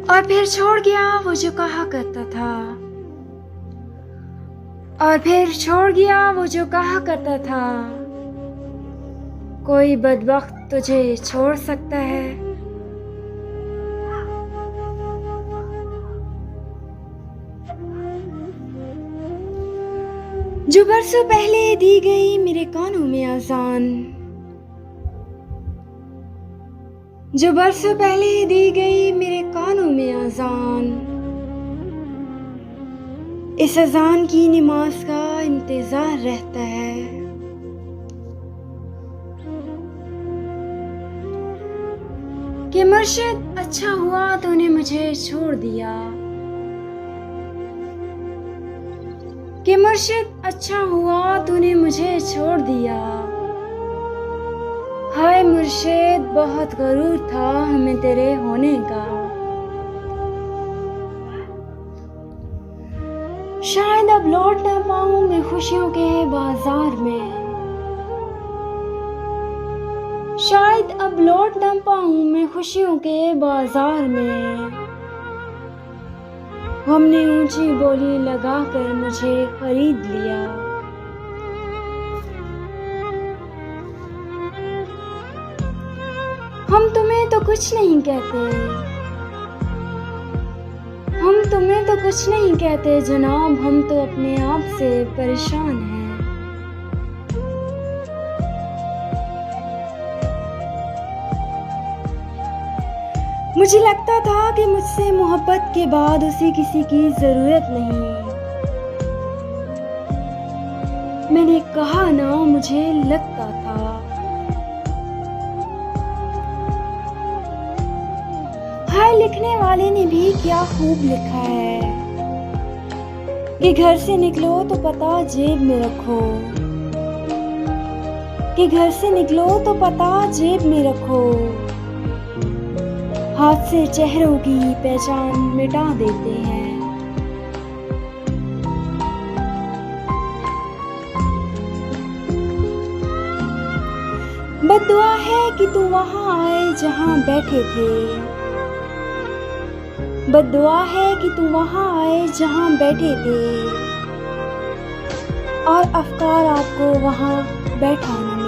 और फिर छोड़ गया वो जो कहा करता था, और फिर छोड़ गया वो जो कहा करता था, कोई बदबख्त तुझे छोड़ सकता है। जो बरसों पहले दी गई मेरे कानों में आजान, जो बरसों पहले दी गई मेरे कानों में आजान, इस अजान की नमाज का इंतजार रहता है। कि मुर्शिद अच्छा हुआ तूने मुझे छोड़ दिया, कि मुर्शिद अच्छा हुआ तूने मुझे छोड़ दिया। हाय मुर्शिद बहुत गरूर था हमें तेरे होने का। शायद अब लौट ना पाऊं मैं खुशियों के बाजार में, शायद अब लौट ना पाऊं मैं खुशियों के बाजार में। हमने ऊंची बोली लगाकर मुझे खरीद लिया। हम तुम्हें तो कुछ नहीं कहते, हम तुम्हें तो कुछ नहीं कहते जनाब, हम तो अपने आप से परेशान हैं। मुझे लगता था कि मुझसे मोहब्बत के बाद उसे किसी की जरूरत नहीं। मैंने कहा ना मुझे लगता था। हाय लिखने वाले ने भी क्या खूब लिखा है कि घर से निकलो तो पता जेब में रखो, कि घर से निकलो तो पता जेब में रखो। हाथ से चेहरों की पहचान मिटा देते हैं। बद्दुआ है कि तू वहां आए जहां बैठे थे, बद्दुआ है कि तू वहां आए जहां बैठे थे, और अफकार आपको वहां बैठा न